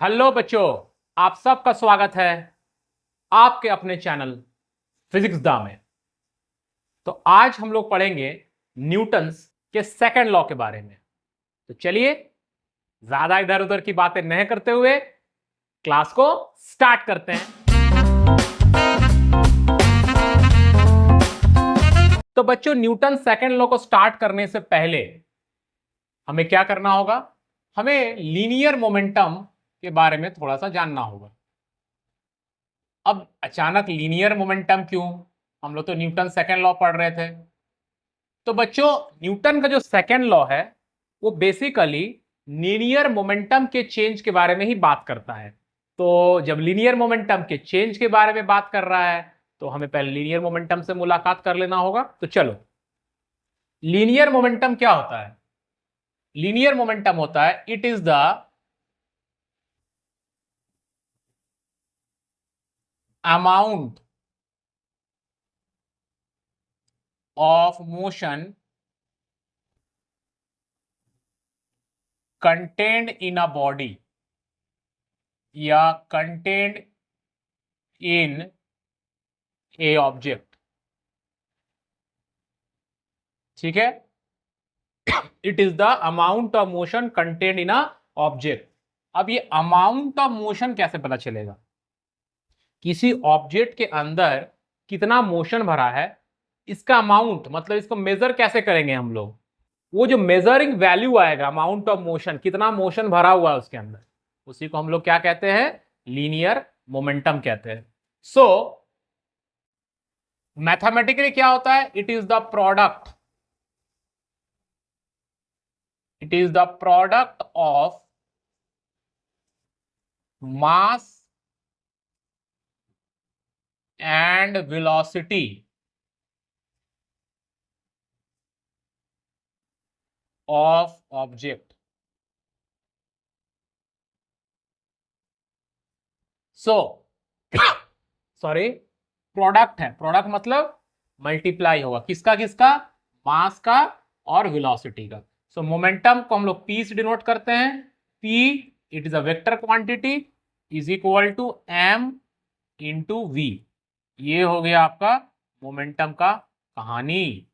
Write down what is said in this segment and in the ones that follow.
Hello बच्चों, आप सबका स्वागत है आपके अपने चैनल फिजिक्स दा में। तो आज हम लोग पढ़ेंगे न्यूटन्स के सेकंड लॉ के बारे में। तो चलिए ज्यादा इधर उधर की बातें नहीं करते हुए क्लास को स्टार्ट करते हैं। तो बच्चों, न्यूटन सेकंड लॉ को स्टार्ट करने से पहले हमें क्या करना होगा? हमें लीनियर मोमेंटम के बारे में थोड़ा सा जानना होगा। अब अचानक लीनियर मोमेंटम क्यों? हम लोग तो न्यूटन सेकंड लॉ पढ़ रहे थे। तो बच्चों, न्यूटन का जो सेकंड लॉ है वो बेसिकली लीनियर मोमेंटम के चेंज के बारे में ही बात करता है। तो जब लीनियर मोमेंटम के चेंज के बारे में बात कर रहा है तो हमें पहले लीनियर मोमेंटम से मुलाकात कर लेना होगा। तो चलो, लीनियर मोमेंटम क्या होता है? लीनियर मोमेंटम होता है it is the amount of motion contained in a body या कंटेन्ड इन ए ऑब्जेक्ट। ठीक है, it is the amount of motion contained in a object. अब ये अमाउंट ऑफ मोशन कैसे पता चलेगा? किसी ऑब्जेक्ट के अंदर कितना मोशन भरा है, इसका अमाउंट मतलब इसको मेजर कैसे करेंगे हम लोग? वो जो मेजरिंग वैल्यू आएगा अमाउंट ऑफ मोशन, कितना मोशन भरा हुआ है उसके अंदर, उसी को हम लोग क्या कहते हैं? लीनियर मोमेंटम कहते हैं। सो मैथमेटिकली क्या होता है? It is the product of mass and velocity of object. So sorry, product है। प्रोडक्ट मतलब मल्टीप्लाई होगा किसका किसका? मास का और वेलोसिटी का। सो मोमेंटम को हम लोग पी से डिनोट करते हैं। P it is a vector quantity is equal to M into V. ये हो गया आपका मोमेंटम का कहानी।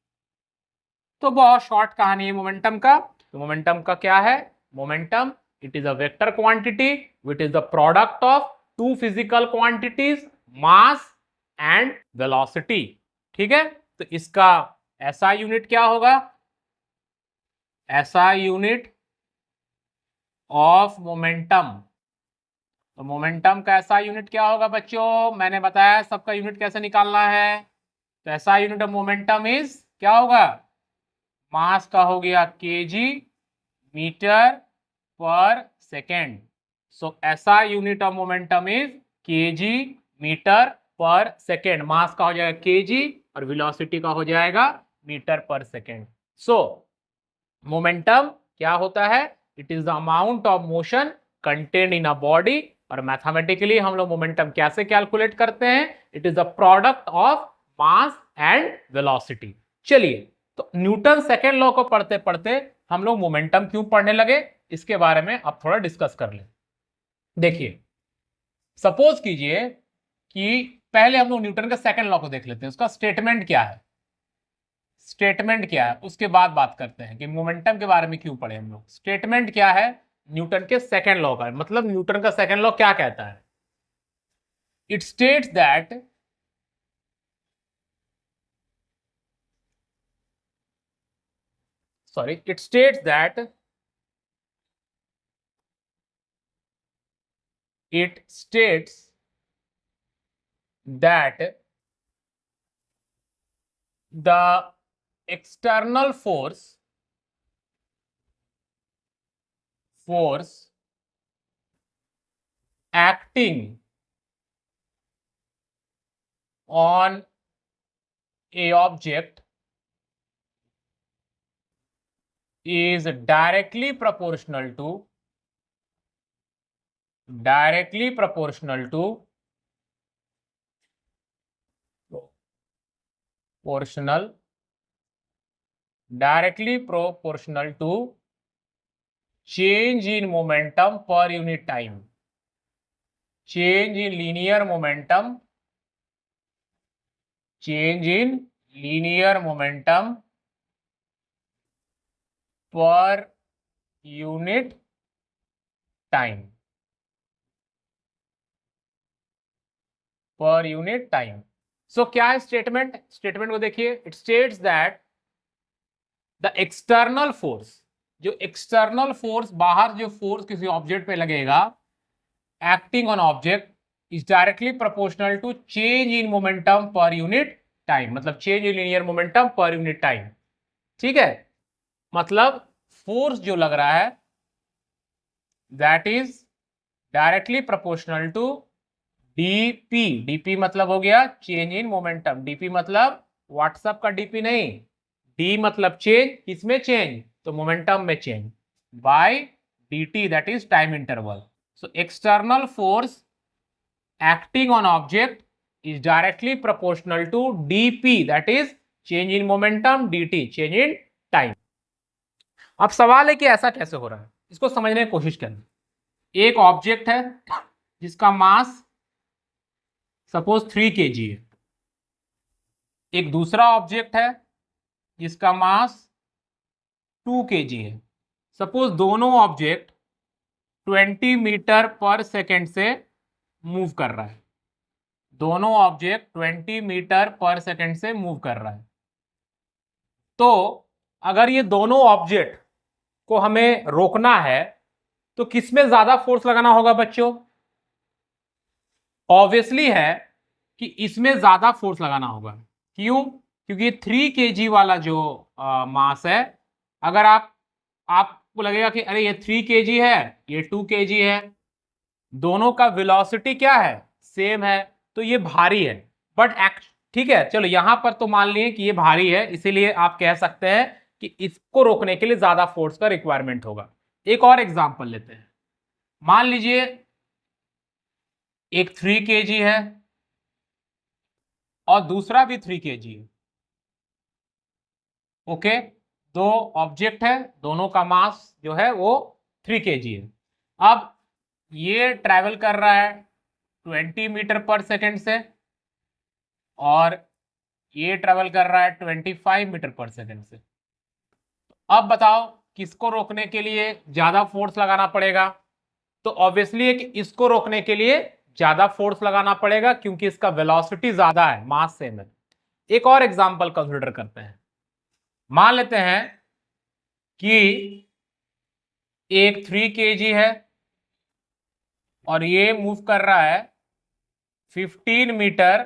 तो बहुत शॉर्ट कहानी है मोमेंटम का। तो मोमेंटम का क्या है? Momentum it is a vector quantity which is the product of two physical quantities, mass and velocity. ठीक है, तो इसका एसआई यूनिट क्या होगा? SI unit of momentum. तो मोमेंटम का एसआई यूनिट क्या होगा बच्चों? मैंने बताया सबका यूनिट कैसे निकालना है। तो SI unit of momentum is क्या होगा? मास का हो गया KG metre per second. So SI unit of momentum is KG metre per second. Mass का हो जाएगा केजी और वेलोसिटी का हो जाएगा मीटर पर सेकेंड। सो मोमेंटम क्या होता है? It is the amount of motion contained in a body. और मैथमेटिकली हम लोग मोमेंटम कैसे कैलकुलेट करते हैं? It is the product of mass and velocity. चलिए, तो न्यूटन सेकेंड लॉ को पढ़ते पढ़ते हम लोग मोमेंटम क्यों पढ़ने लगे, इसके बारे में अब थोड़ा डिस्कस कर लें। देखिए, सपोज कीजिए कि पहले हम लोग न्यूटन का सेकेंड लॉ को देख लेते हैं, उसका स्टेटमेंट क्या है। स्टेटमेंट क्या है उसके बाद बात करते हैं कि मोमेंटम के बारे में क्यों पढ़े हम लोग। स्टेटमेंट क्या है न्यूटन के सेकेंड लॉ का? मतलब न्यूटन का सेकेंड लॉ क्या कहता है? It states that it states that it states that the external force acting on a object is directly proportional to directly proportional to change in momentum per unit time. Change in linear momentum, change in linear momentum per unit time, per unit time. So क्या है statement, statement को देखिए, it states that the external force, जो external force बाहर जो force किसी object पे लगेगा acting on object is directly proportional to change in momentum per unit time, मतलब change in linear momentum per unit time. ठीक है, मतलब फोर्स जो लग रहा है that is directly proportional to DP, DP मतलब हो गया चेंज इन मोमेंटम, डीपी मतलब व्हाट्सएप का डीपी नहीं, डी मतलब चेंज, किसमें चेंज, तो मोमेंटम में change, by dt that is time interval. So external force acting on object is directly proportional to dp that is change in momentum, dt change in time। अब सवाल है कि ऐसा कैसे हो रहा है, इसको समझने की कोशिश करें। एक ऑब्जेक्ट है जिसका मास सपोज 3 kg है, एक दूसरा ऑब्जेक्ट है जिसका मास 2 kg है। सपोज दोनों ऑब्जेक्ट 20 मीटर पर सेकेंड से मूव कर रहा है, दोनों ऑब्जेक्ट 20 मीटर पर सेकेंड से मूव कर रहा है। तो अगर ये दोनों ऑब्जेक्ट को हमें रोकना है तो किसमें ज्यादा फोर्स लगाना होगा बच्चों? ऑब्वियसली है कि इसमें ज्यादा फोर्स लगाना होगा। क्यों? क्योंकि 3 kg वाला जो मास है, अगर आपको लगेगा कि अरे ये 3 kg है, ये 2 kg है, दोनों का वेलोसिटी क्या है, सेम है, तो ये भारी है। बट ठीक है, चलो यहां पर तो मान लिए कि ये भारी है, इसीलिए आप कह सकते हैं कि इसको रोकने के लिए ज्यादा फोर्स का रिक्वायरमेंट होगा। एक और एग्जांपल लेते हैं, मान लीजिए एक 3 kg है और दूसरा भी 3 kg है। ओके, दो ऑब्जेक्ट है, दोनों का मास जो है वो 3 kg है। अब ये ट्रैवल कर रहा है 20 मीटर पर सेकेंड से और ये ट्रैवल कर रहा है 25 मीटर पर सेकेंड से। अब बताओ किसको रोकने के लिए ज्यादा फोर्स लगाना पड़ेगा? तो ऑब्वियसली है कि इसको रोकने के लिए ज्यादा फोर्स लगाना पड़ेगा क्योंकि इसका वेलोसिटी ज्यादा है, मास सेम है। एक और एग्जांपल कंसीडर करते हैं, मान लेते हैं कि एक 3 kg है और ये मूव कर रहा है 15 मीटर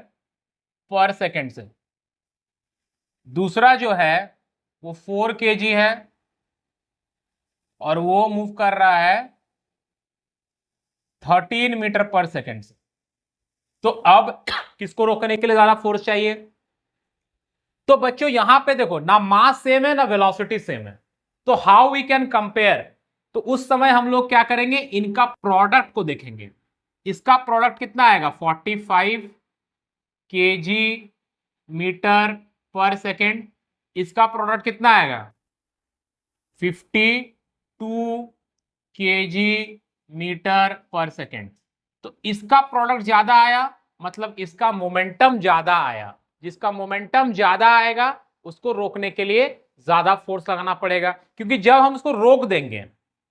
पर सेकेंड से, दूसरा जो है वो 4 kg है और वो मूव कर रहा है 13 मीटर पर सेकेंड से। तो अब किसको रोकने के लिए ज्यादा फोर्स चाहिए? तो बच्चों यहां पे देखो, ना मास सेम है ना वेलोसिटी सेम है, तो हाउ वी कैन कंपेयर? तो उस समय हम लोग क्या करेंगे, इनका प्रोडक्ट को देखेंगे। इसका प्रोडक्ट कितना आएगा, 45 kg मीटर पर सेकेंड, इसका प्रोडक्ट कितना आएगा 52 kg मीटर पर सेकेंड। तो इसका प्रोडक्ट ज्यादा आया, मतलब इसका मोमेंटम ज्यादा आया। जिसका मोमेंटम ज्यादा आएगा उसको रोकने के लिए ज्यादा फोर्स लगाना पड़ेगा, क्योंकि जब हम उसको रोक देंगे,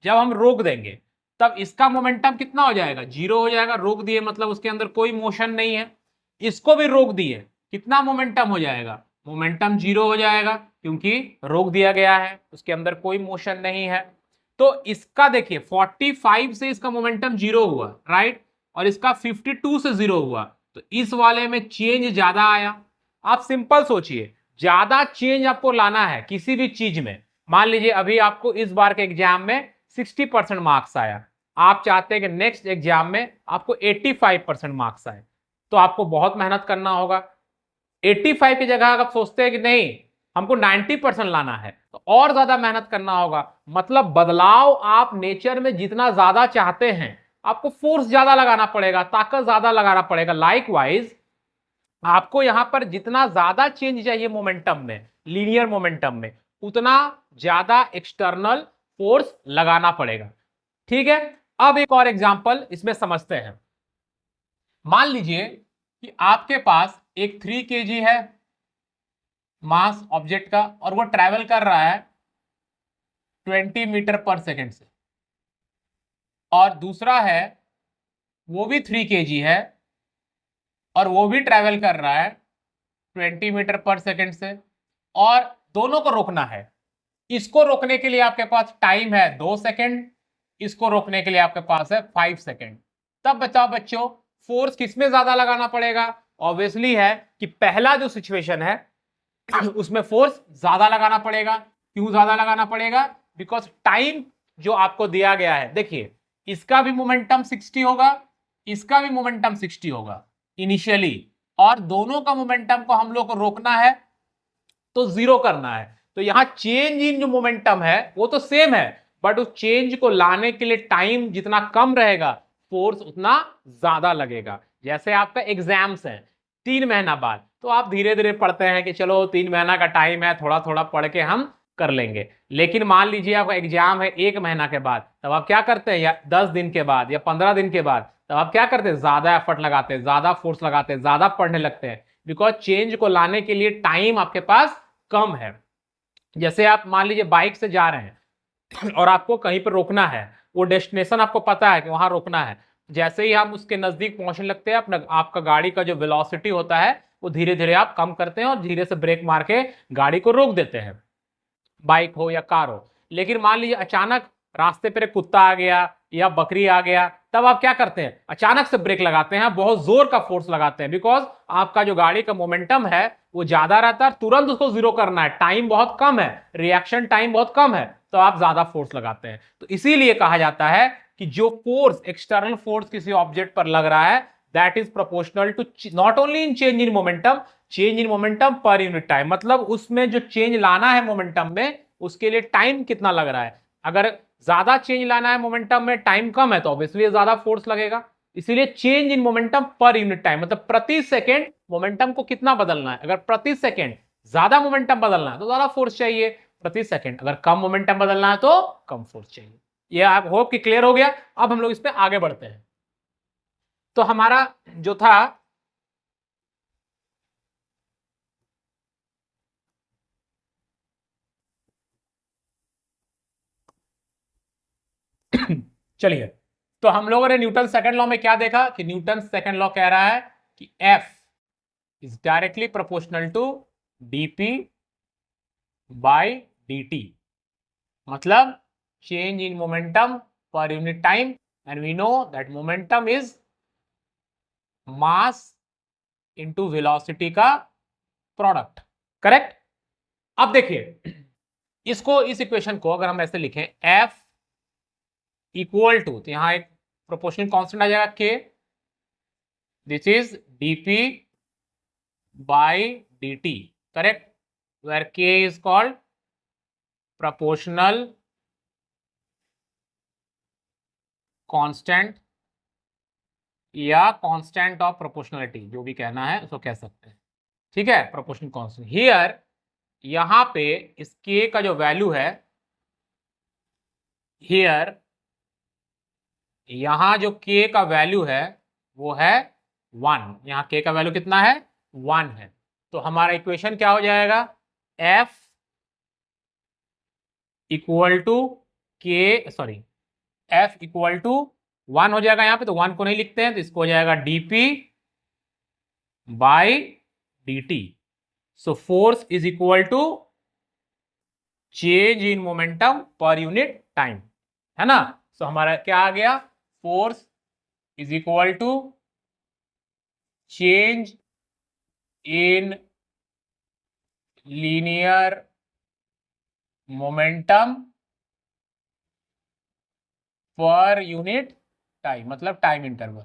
जब हम रोक देंगे तब इसका मोमेंटम कितना हो जाएगा, 0 हो जाएगा। रोक दिए मतलब उसके अंदर कोई मोशन नहीं है। इसको भी रोक दिए, कितना मोमेंटम हो जाएगा, मोमेंटम 0 हो जाएगा, क्योंकि रोक दिया गया है, उसके अंदर कोई मोशन नहीं है। तो इसका देखिए 45 से इसका मोमेंटम 0 हुआ, राइट, और इसका 52 से 0 हुआ, तो इस वाले में चेंज ज्यादा आया। आप सिंपल सोचिए, ज्यादा चेंज आपको लाना है किसी भी चीज में। मान लीजिए अभी आपको इस बार के एग्जाम में 60% मार्क्स आया, आप चाहते हैं कि नेक्स्ट एग्जाम में आपको 85% मार्क्स आए, तो आपको बहुत मेहनत करना होगा। 85 की जगह अगर आप सोचते हैं कि नहीं हमको 90% लाना है, तो और ज्यादा मेहनत करना होगा। मतलब बदलाव आप नेचर में जितना ज्यादा चाहते हैं, आपको फोर्स ज्यादा लगाना पड़ेगा, ताकत ज्यादा लगाना पड़ेगा। लाइकवाइज आपको यहां पर जितना ज्यादा चेंज चाहिए मोमेंटम में, लीनियर मोमेंटम में, उतना ज्यादा एक्सटर्नल फोर्स लगाना पड़ेगा। ठीक है, अब एक और एग्जांपल इसमें समझते हैं। मान लीजिए कि आपके पास एक 3 kg है मास ऑब्जेक्ट का और वो ट्रैवल कर रहा है 20 मीटर पर सेकेंड से, और दूसरा है वो भी 3 kg है और वो भी ट्रैवल कर रहा है 20 मीटर पर सेकेंड से, और दोनों को रोकना है। इसको रोकने के लिए आपके पास टाइम है 2 सेकेंड, इसको रोकने के लिए आपके पास है 5 सेकेंड। तब बताओ बच्चों फोर्स किसमें ज्यादा लगाना पड़ेगा? ऑब्वियसली है कि पहला जो सिचुएशन है उसमें फोर्स ज्यादा लगाना पड़ेगा। क्यों ज्यादा लगाना पड़ेगा? बिकॉज टाइम जो आपको दिया गया है, देखिए इसका भी मोमेंटम 60 होगा, इसका भी मोमेंटम 60 होगा इनिशियली, और दोनों का मोमेंटम को हम लोग को रोकना है तो 0 करना है। तो यहां चेंज इन जो मोमेंटम है वो तो सेम है, बट उस चेंज को लाने के लिए टाइम जितना कम रहेगा फोर्स उतना ज्यादा लगेगा। जैसे आपका एग्जाम्स है 3 महीना बाद, तो आप धीरे धीरे पढ़ते हैं कि चलो 3 महीना का टाइम है, थोड़ा थोड़ा पढ़ के हम कर लेंगे। लेकिन मान लीजिए आपका एग्जाम है 1 महीना के बाद, तब आप क्या करते हैं, या 10 दिन के बाद या 15 दिन के बाद, तब आप क्या करते हैं, ज्यादा एफर्ट लगाते हैं, ज्यादा फोर्स लगाते हैं, ज्यादा पढ़ने लगते हैं, बिकॉज चेंज को लाने के लिए टाइम आपके पास कम है। जैसे आप मान लीजिए बाइक से जा रहे हैं और आपको कहीं पर रोकना है, वो डेस्टिनेशन आपको पता है कि वहां रोकना है, जैसे ही हम उसके नजदीक पहुंचने लगते हैं अपना आपका गाड़ी का जो वेलोसिटी होता है वो धीरे धीरे आप कम करते हैं और धीरे से ब्रेक मार के गाड़ी को रोक देते हैं, बाइक हो या कार हो। लेकिन मान लीजिए अचानक रास्ते पर एक कुत्ता आ गया या बकरी आ गया, तब आप क्या करते हैं, अचानक से ब्रेक लगाते हैं, बहुत जोर का फोर्स लगाते हैं, बिकॉज आपका जो गाड़ी का मोमेंटम है वो ज्यादा रहता है, तुरंत उसको जीरो करना है, टाइम बहुत कम है, रिएक्शन टाइम बहुत कम है, तो आप ज्यादा फोर्स लगाते हैं। तो इसीलिए कहा जाता है कि जो फोर्स एक्सटर्नल फोर्स किसी ऑब्जेक्ट पर लग रहा है that is proportional to not only in change in momentum, change in momentum per unit time, मतलब उसमें जो चेंज लाना है मोमेंटम में उसके लिए टाइम कितना लग रहा है। अगर ज्यादा चेंज लाना है मोमेंटम में, टाइम कम है, तो ऑब्वियसली ज्यादा फोर्स लगेगा। इसीलिए change in momentum per unit time, मतलब प्रति सेकंड मोमेंटम को कितना बदलना है। अगर प्रति सेकंड ज्यादा मोमेंटम बदलना है तो ज्यादा फोर्स चाहिए, प्रति सेकंड अगर कम मोमेंटम बदलना है तो कम फोर्स चाहिए। ये आप होप कि क्लियर हो गया। अब हम लोग इस पे आगे बढ़ते हैं। तो हमारा जो था चलिए, तो हम लोगों ने न्यूटन सेकंड लॉ में क्या देखा कि न्यूटन सेकंड लॉ कह रहा है कि F is directly proportional to dp by dt, मतलब change in momentum per unit time, and we know that momentum is mass into velocity का प्रोडक्ट, करेक्ट। अब देखिए इसको, इस इक्वेशन को अगर हम ऐसे लिखें F इक्वल टू, तो यहां एक प्रोपोर्शनल कांस्टेंट आ जाएगा k, this is dp by dt, correct, where k is called proportional constant या कांस्टेंट ऑफ प्रोपोर्शनलिटी, जो भी कहना है उसको कह सकते हैं, ठीक है, प्रोपोर्शनल कांस्टेंट। हियर यहां पे इस k का जो वैल्यू है, हियर यहां जो k का वैल्यू है वो है 1, यहां k का वैल्यू कितना है, 1 है। तो हमारा इक्वेशन क्या हो जाएगा, F equal to k, sorry F equal to 1 हो जाएगा, यहां पे तो 1 को नहीं लिखते हैं, तो इसको हो जाएगा dp by dt। So force is equal to change in momentum per unit time, है ना। सो हमारा क्या आ गया, force is equal to change in linear momentum per unit time, मतलब टाइम इंटरवल,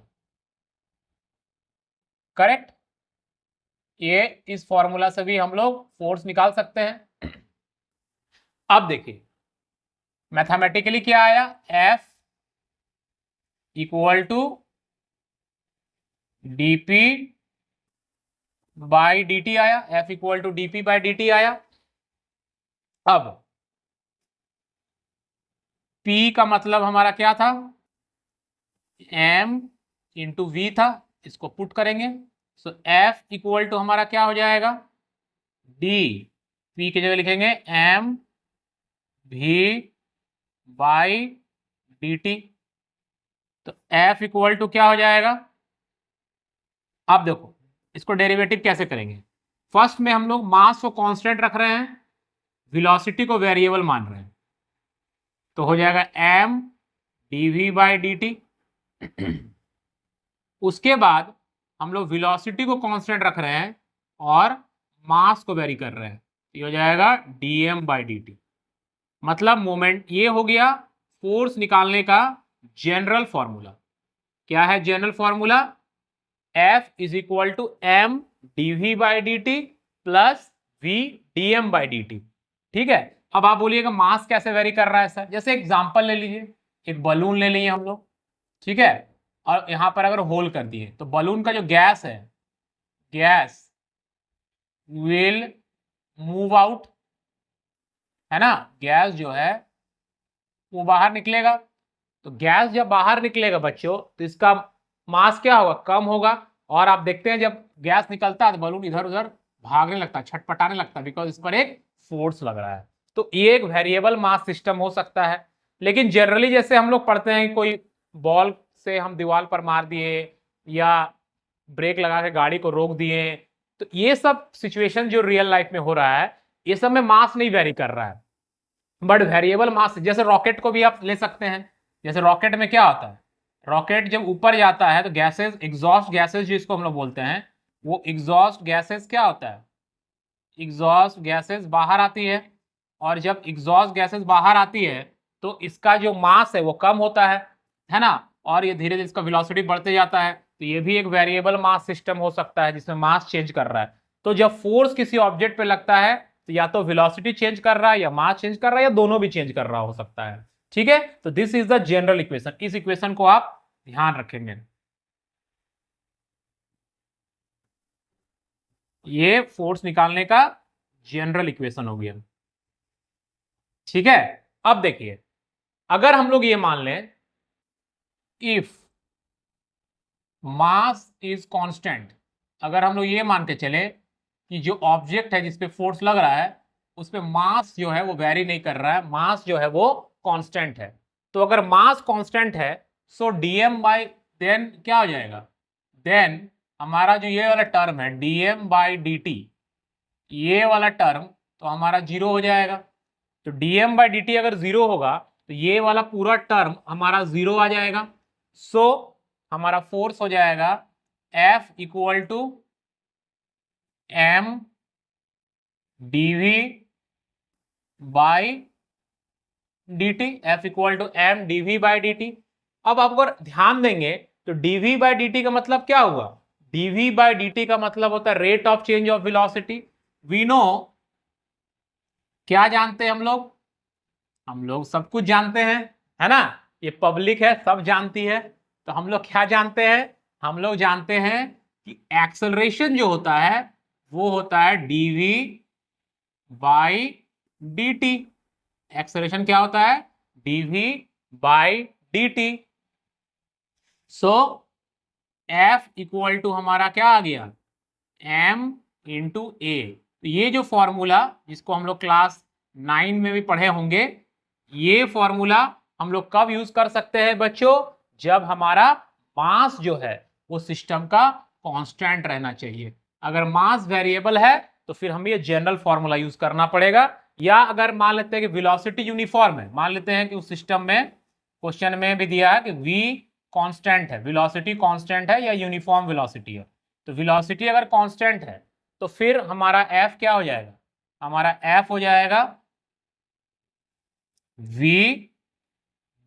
करेक्ट। ये इस फॉर्मूला से भी हम लोग फोर्स निकाल सकते हैं। अब देखिए मैथमेटिकली क्या आया, F equal to dp by dt आया, F equal to dp by dt आया। अब P का मतलब हमारा क्या था, m इंटू वी था, इसको पुट करेंगे, सो F इक्वल टू हमारा क्या हो जाएगा, डी, पी की जगह लिखेंगे एम भी बाई डी टी। तो F इक्वल टू क्या हो जाएगा, अब देखो इसको डेरिवेटिव कैसे करेंगे। फर्स्ट में हम लोग मास को कांस्टेंट रख रहे हैं, वेलोसिटी को वेरिएबल मान रहे हैं, तो हो जाएगा M D V by D T. उसके बाद हम लोग वेलोसिटी को कांस्टेंट रख रहे हैं और मास को वेरी कर रहे हैं, ये हो जाएगा D M by D T. मतलब मोमेंट, ये हो गया फोर्स निकालने का जनरल फॉर्मूला। क्या है general formula, F is equal to M D V by D T plus V D M by D T. ठीक है, अब आप बोलिएगा मास कैसे वेरी कर रहा है सर। जैसे एग्जांपल ले लीजिए, एक बलून ले लिए हम लोग, ठीक है, और यहां पर अगर होल कर दिए तो बलून का जो गैस है, गैस विल मूव आउट, है ना, गैस जो है वो बाहर निकलेगा। तो गैस जब बाहर निकलेगा बच्चों तो इसका मास क्या होगा, कम होगा। और आप देखते हैं जब गैस निकलता है तो बलून इधर उधर भागने लगता है, छटपटाने लगता है, बिकॉज इस पर एक फोर्स लग रहा है। तो ये एक वेरिएबल मास सिस्टम हो सकता है। लेकिन जनरली जैसे हम लोग पढ़ते हैं, कोई बॉल से हम दीवार पर मार दिए या ब्रेक लगा के गाड़ी को रोक दिए, तो ये सब सिचुएशन जो रियल लाइफ में हो रहा है, ये सब में मास नहीं वेरी कर रहा है, बट वेरिएबल मास। जैसे रॉकेट को भी आप ले सकते हैं, जैसे रॉकेट में क्या होता है, रॉकेट जब ऊपर जाता है तो गैसेस, एग्जॉस्ट गैसेस जिसको हम लोग बोलते हैं, वो एग्जॉस्ट गैसेस क्या होता है, एग्जॉस्ट गैसेस बाहर आती है। और जब एग्जॉस्ट गैसेस बाहर आती है तो इसका जो मास है वो कम होता है ना, और ये धीरे धीरे इसका वेलोसिटी बढ़ते जाता है। तो ये भी एक वेरिएबल मास सिस्टम हो सकता है जिसमें मास चेंज कर रहा है। तो जब फोर्स किसी ऑब्जेक्ट पे लगता है तो या तो वेलोसिटी चेंज कर रहा है या मास चेंज कर रहा है या दोनों भी चेंज कर रहा हो सकता है। ठीक है, तो this is the general equation. इस इक्वेशन को आप ध्यान रखेंगे। ये फोर्स निकालने का जनरल इक्वेशन हो गया। ठीक है, अब देखिए अगर हम लोग ये मान लें इफ मास इज कांस्टेंट, अगर हम लोग ये मान के चले कि जो ऑब्जेक्ट है जिसपे फोर्स लग रहा है उस पे मास जो है वो वेरी नहीं कर रहा है, मास जो है वो कांस्टेंट है। तो अगर मास कांस्टेंट है सो dm बाई, देन क्या हो जाएगा, देन हमारा जो ये वाला टर्म है dm बाई dt, ये वाला टर्म तो हमारा जीरो हो जाएगा। तो dm बाई dt अगर जीरो होगा तो ये वाला पूरा टर्म हमारा जीरो आ जाएगा। सो हमारा फोर्स हो जाएगा F equal to M dv by dt, F equal to M dv by dt। अब आप अगर ध्यान देंगे तो dv बाई dt का मतलब क्या हुआ, dv बाई dt का मतलब होता है rate of change of velocity. We know, क्या जानते हैं हम लोग सब कुछ जानते हैं, है ना, ये पब्लिक है सब जानती है। तो हम लोग क्या जानते हैं, हम लोग जानते हैं कि एक्सेलरेशन जो होता है वो होता है dv बाई dt। एक्सेलरेशन क्या होता है, dv by dt। So F equal to हमारा क्या आ गया, m इंटू ए। तो ये जो फॉर्मूला जिसको हम लोग क्लास 9 में भी पढ़े होंगे, ये फॉर्मूला हम लोग कब यूज कर सकते हैं बच्चों, जब हमारा मास जो है वो सिस्टम का कांस्टेंट रहना चाहिए। अगर मास वेरिएबल है तो फिर हमें ये जनरल फॉर्मूला यूज करना पड़ेगा। या अगर मान लेते हैं कि वेलोसिटी यूनिफॉर्म है, मान लेते हैं कि उस सिस्टम में क्वेश्चन में भी दिया है कि v कांस्टेंट है, वेलोसिटी कांस्टेंट है या यूनिफॉर्म वेलोसिटी है, तो वेलोसिटी अगर कांस्टेंट है तो फिर हमारा f क्या हो जाएगा, हमारा f हो जाएगा v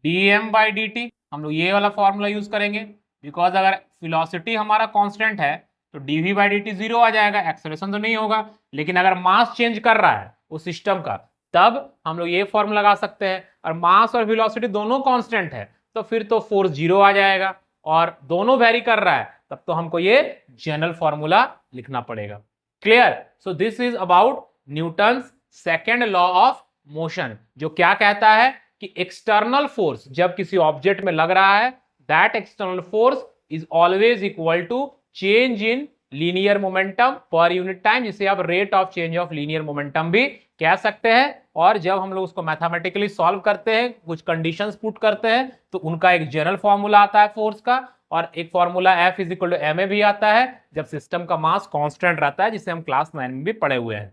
dm बाई dt। हम लोग ये वाला फॉर्मूला यूज करेंगे बिकॉज अगर वेलोसिटी हमारा कांस्टेंट है तो dv बाई dt जीरो आ जाएगा, एक्सेलरेशन तो नहीं होगा। लेकिन अगर मास चेंज कर रहा है उस सिस्टम का तब हम लोग ये फॉर्मूला लगा सकते हैं। और मास और वेलोसिटी दोनों कांस्टेंट है तो फिर तो फोर्स जीरो आ जाएगा, और दोनों वेरी कर रहा है तब तो हमको ये जनरल फॉर्मूला लिखना पड़ेगा। Clear, so this is about Newton's second law of motion, जो क्या कहता है कि एक्सटर्नल फोर्स जब किसी ऑब्जेक्ट में लग रहा है, that external force is always equal to change in linear momentum per unit time, जिसे आप rate of change of linear momentum भी कह सकते हैं। और जब हम लोग उसको मैथमेटिकली सॉल्व करते हैं, कुछ कंडीशंस पुट करते हैं, तो उनका एक जनरल फॉर्मूला आता है फोर्स का, और एक formula F is equal to ma भी आता है जब सिस्टम का मास कांस्टेंट रहता है, जिसे हम क्लास 9 में भी पढ़े हुए हैं।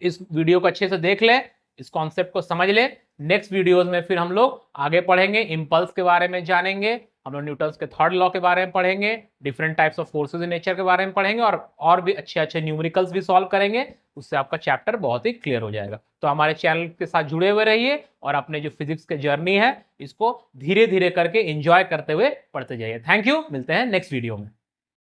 इस वीडियो को अच्छे से देख ले, इस कॉन्सेप्ट को समझ ले। नेक्स्ट वीडियोस में फिर हम लोग आगे पढ़ेंगे, इंपल्स के बारे में जानेंगे, हम लोग न्यूटन्स के थर्ड लॉ के बारे में पढ़ेंगे, different types of forces in nature के बारे में पढ़ेंगे, और भी अच्छे अच्छे न्यूमेरिकल्स भी सॉल्व करेंगे। उससे आपका चैप्टर बहुत ही क्लियर हो जाएगा। तो हमारे चैनल के साथ जुड़े हुए रहिए और अपने जो फिजिक्स के जर्नी है इसको धीरे धीरे करके एंजॉय करते हुए पढ़ते जाइए। थैंक यू, मिलते हैं नेक्स्ट वीडियो में।